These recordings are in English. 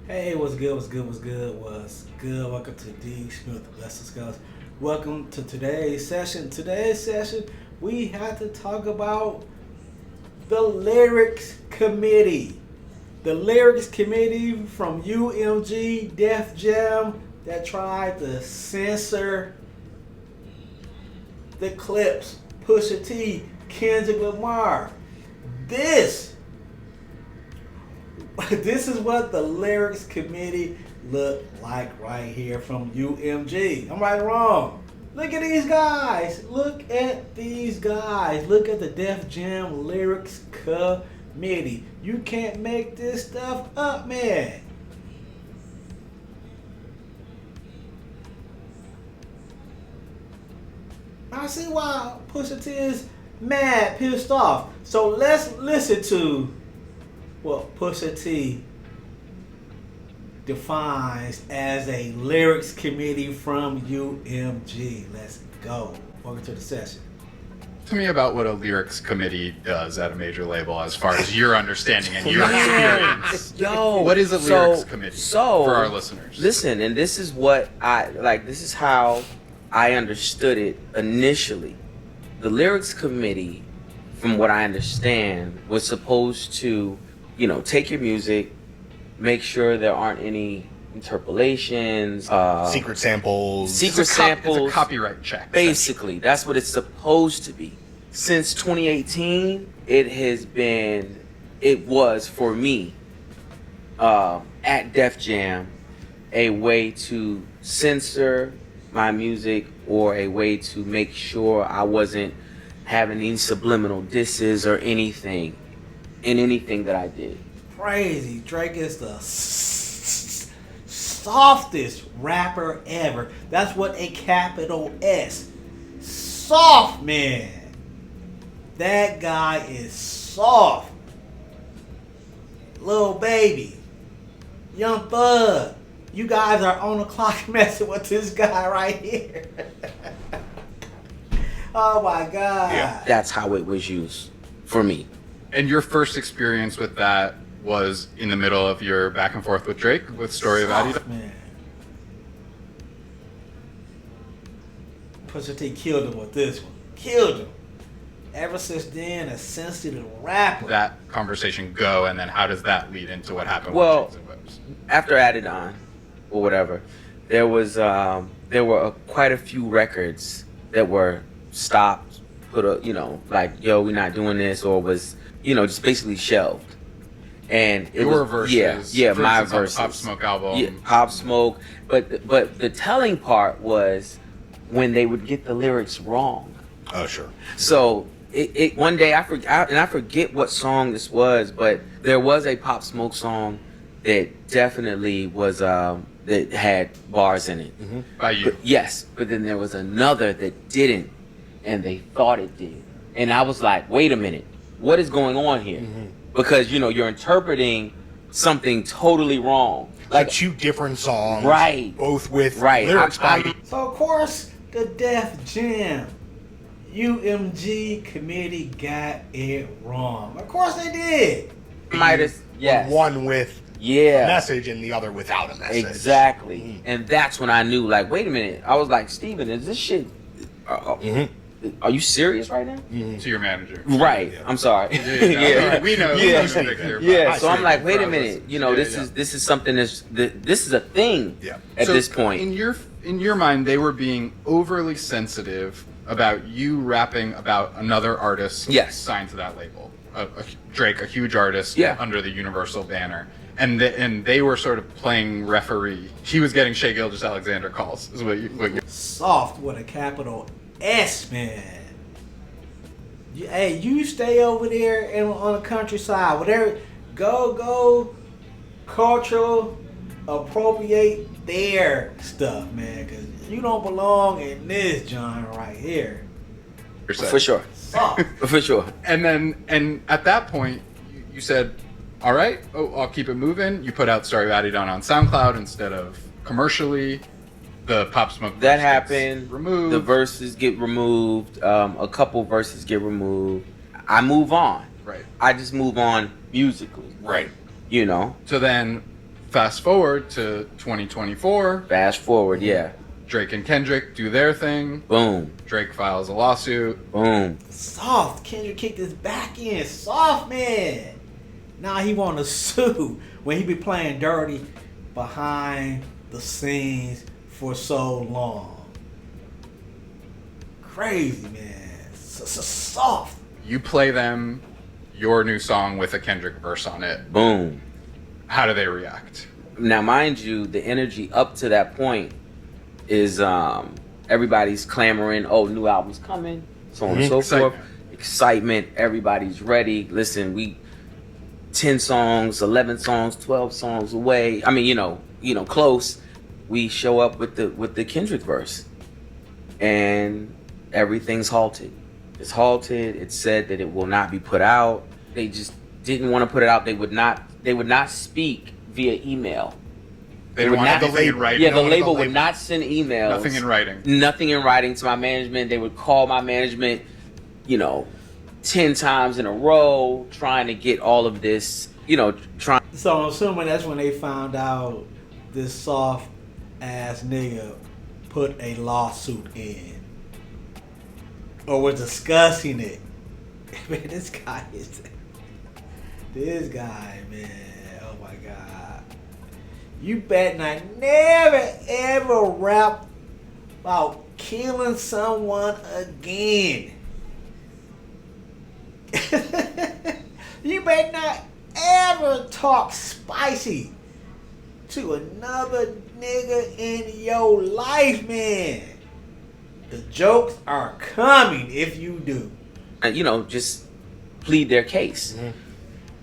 Hey, what's good? What's good? What's good? What's good? Welcome to D Smith. Let's discuss. Welcome to today's session. Today's session, we had to talk about the lyrics committee. The lyrics committee from UMG Def Jam that tried to censor the clips. Pusha T, Kendrick Lamar. This this is what the lyrics committee look like right here from UMG. I'm right or wrong? Look at these guys. Look at these guys. Look at the Def Jam lyrics committee. You can't make this stuff up, man. I see why Pusha T is mad, pissed off. So let's listen to what Pusha T defines as a lyrics committee from UMG. Let's go. Welcome to the session. To me about what a lyrics committee does at a major label as far as your understanding and your experience. Yo, What is a lyrics committee for our listeners? Listen, and this is what I like. This is how I understood it initially. The lyrics committee, from what I understand, was supposed to, take your music, make sure there aren't any interpolations, secret samples. It's a copyright check. Basically, that's what it's supposed to be. Since 2018, it was for me, at Def Jam, a way to censor my music or a way to make sure I wasn't having any subliminal disses or anything in anything that I did. Crazy. Drake is the softest rapper ever. That's what a capital S. Soft, man. That guy is soft. Little baby. Young Thug. You guys are on the clock messing with this guy right here. Oh my God. Yeah. That's how it was used for me. And your first experience with that was in the middle of your back and forth with Drake with Story of Adidas? Soft, man. Pusha T killed him with this one. Killed him. Ever since then, a sensitive rapper. That conversation go, and then how does that lead into what happened Well, with Jigs and Whips? After Added On, or whatever, there were quite a few records that were stopped, like, yo, we're not doing this, or was, just basically shelved. And it Your was, verses, yeah, for my instance, on verses. Pop Smoke album. Yeah, Pop Smoke. But the telling part was when they would get the lyrics wrong. Oh, sure. So it one day I forget what song this was, but there was a Pop Smoke song that definitely was that had bars in it. By you. But, yes, but then there was another that didn't, and they thought it did. And I was like, wait a minute, what is going on here? Because you're interpreting something totally wrong. Like two different songs, Right. Both with Right. lyrics by. So of course, the Def Jam UMG committee got it wrong. Of course they did. Yes. One with a Yeah. message and the other without a message. Exactly. And that's when I knew, like, wait a minute. I was like, Steven, is this shit... Are you serious right now? To your manager. Right. Yeah. I'm sorry. Yeah. We know. Yeah. We know Victor, Yeah. but So I'm like, wait a for our minute. listeners. This is something this is a thing Yeah. at So this point. in your mind, they were being overly sensitive about you rapping about another artist Yes. signed to that label, Drake, a huge artist under the Universal banner, and they were sort of playing referee. He was getting Shea Gilgeous-Alexander calls, is what you. Soft with a capital S, man. Hey, you stay over there on the countryside. Whatever, go cultural appropriate their stuff, man. Cause you don't belong in this genre right here. For sure. Soft. For sure. And at that point, you said, all right, I'll keep it moving. You put out Story of Adidon on SoundCloud instead of commercially. The Pop Smoke That verse happened. gets removed. The verses get removed. A couple verses get removed. I move on. Right. I just move on musically. Right. You know. So then fast forward to 2024. Fast forward, yeah. Drake and Kendrick do their thing. Boom. Drake files a lawsuit. Boom. Soft. Kendrick kicked his back in. Soft, man. Now he want to sue when he be playing dirty behind the scenes for so long. Crazy, man. Soft. You play them your new song with a Kendrick verse on it. Boom. How do they react? Now, mind you, the energy up to that point is everybody's clamoring, oh, new album's coming, so on and so forth. Excitement, everybody's ready. Listen, we 10 songs, 11 songs, 12 songs away. I mean, you know, close. We show up with the Kendrick verse, and everything's halted. It's halted. It's said that it will not be put out. They just didn't want to put it out. They would not speak via email. They would not have the label in writing. Yeah, the label would not send emails. Nothing in writing. Nothing in writing to my management. They would call my management, 10 times in a row, trying to get all of this, trying. So I'm assuming that's when they found out this soft ass nigga put a lawsuit in. Or was discussing it. Man, this guy, man. Oh my God. You better not never ever rap about killing someone again. You better not ever talk spicy to another nigga in your life, man. The jokes are coming if you do. Just plead their case. Mm-hmm.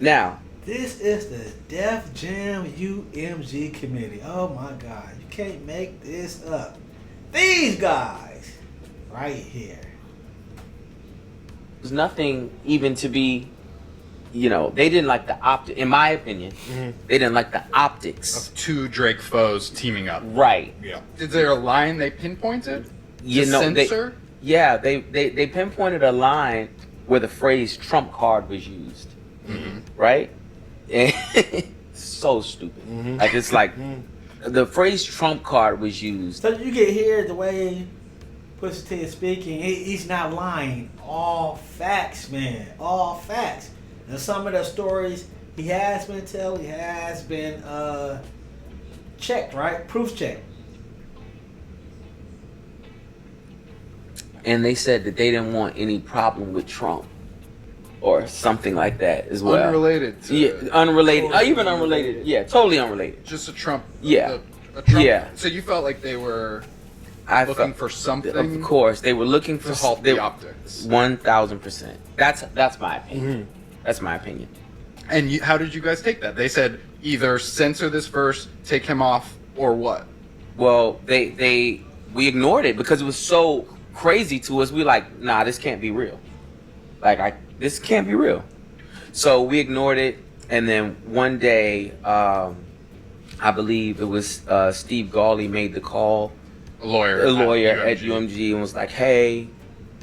Now, this is the Def Jam UMG committee. Oh my God. You can't make this up. These guys right here. There's nothing even to be, they didn't like the optics, in my opinion, they didn't like the optics. Of two Drake foes teaming up. Right. Yeah. Is there a line they pinpointed? Censor? They pinpointed a line where the phrase trump card was used. Mm-hmm. Right? So stupid. Mm-hmm. Like, it's like the phrase trump card was used. So you can hear the way Pusha T is speaking. He's not lying. All facts, man. All facts. And some of the stories he has been telling, he has been checked, right? Proof checked. And they said that they didn't want any problem with Trump or something like that as well. Unrelated. Unrelated. Even unrelated. Yeah, totally unrelated. Just a Trump. Yeah. A Trump. Yeah. So you felt like they were looking for something? Of course. They were looking for to halt the optics. 1,000%. That's my opinion. Mm-hmm. That's my opinion. And how did you guys take that? They said either censor this verse, take him off, or what? Well, we ignored it because it was so crazy to us. We like, nah, this can't be real. This can't be real. So we ignored it, and then one day, I believe it was Steve Gawley made the call. A lawyer at UMG, and was like, hey,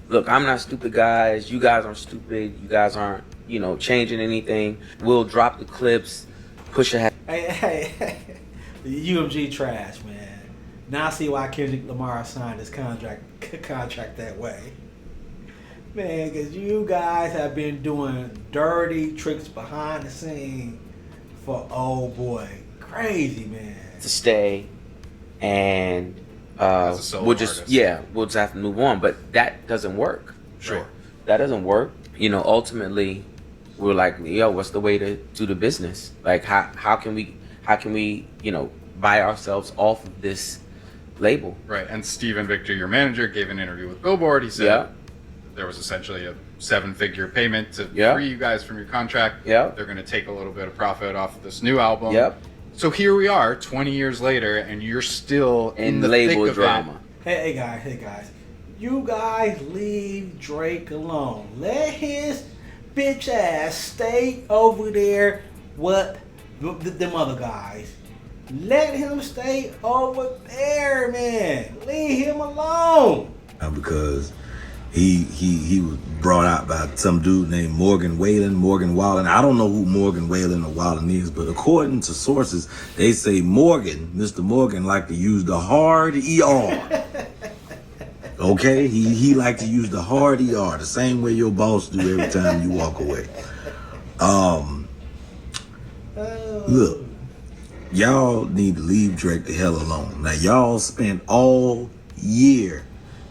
look, I'm not stupid, guys. You guys aren't stupid. You guys aren't, changing anything. We'll drop the clips, push ahead. Hey. The UMG trash, man. Now I see why Kendrick Lamar signed his contract that way. Man, because you guys have been doing dirty tricks behind the scene for old boy. Crazy, man. To stay, and we'll just have to move on. But that doesn't work. Sure. Right? That doesn't work. Ultimately, we're like, yo, what's the way to do the business? Like, how can we buy ourselves off of this label? Right. And Steven Victor, your manager, gave an interview with Billboard. He said there was essentially a 7-figure payment to free you guys from your contract. They're going to take a little bit of profit off of this new album. So here we are 20 years later, and you're still in the label thick of drama. Hey guys. You guys leave Drake alone. Let his bitch ass stay over there with them other guys. Let him stay over there, man. Leave him alone. Because He was brought out by some dude named Morgan Wallen. I don't know who Morgan Wallen or Wallen is, but according to sources, they say Mr. Morgan, like to use the hard ER. Okay, he like to use the hard ER, the same way your boss do every time you walk away. Look, y'all need to leave Drake the hell alone. Now y'all spent all year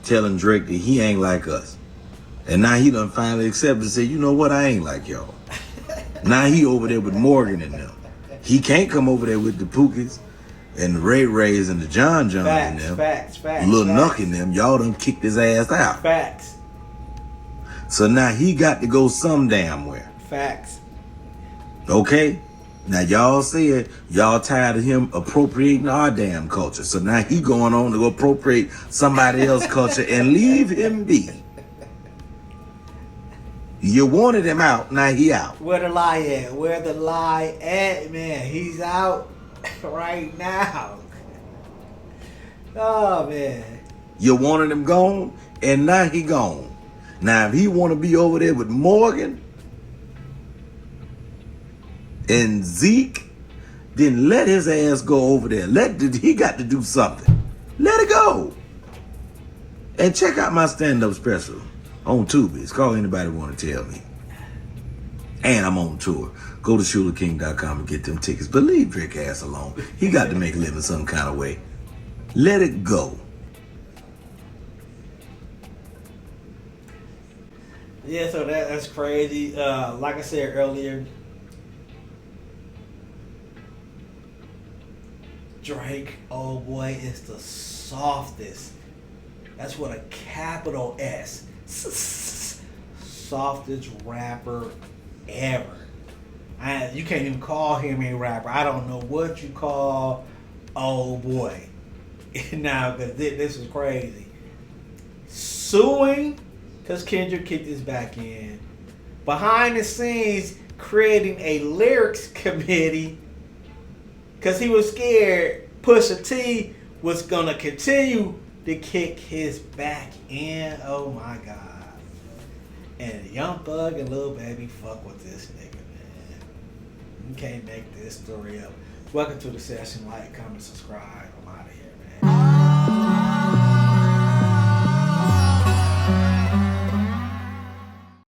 telling Drake that he ain't like us. And now he done finally accepted and said, you know what, I ain't like y'all. Now he over there with Morgan and them. He can't come over there with the Pookies and the Ray Rays and the John Johns and them. Facts. Lil Nuck and them. Y'all done kicked his ass out. Facts. So now he got to go some damn where. Facts. Okay? Now y'all said y'all tired of him appropriating our damn culture. So now he going on to go appropriate somebody else's culture and leave him be. You wanted him out, now he out. Where the lie at? Where the lie at, man? He's out right now. Oh, man. You wanted him gone, and now he gone. Now if he want to be over there with Morgan and Zeke, then let his ass go over there. He got to do something. Let it go. And check out my stand-up special on Tubi. It's called Anybody Want to Tell Me. And I'm on tour. Go to ShulerKing.com and get them tickets. But leave Drake ass alone. He got to make a living some kind of way. Let it go. Yeah, so that's crazy. Like I said earlier, Drake, oh boy, is the softest. That's what a capital S. Softest rapper ever. You can't even call him a rapper. I don't know what you call oh boy. Now, because this is crazy. Suing because Kendrick kicked his back in. Behind the scenes, creating a lyrics committee because he was scared Pusha T was going to continue to kick his back in. Oh my God. And Young Thug and Lil Baby fuck with this nigga, man. You can't make this story up. Welcome to the session. Like, comment, subscribe. I'm out of here.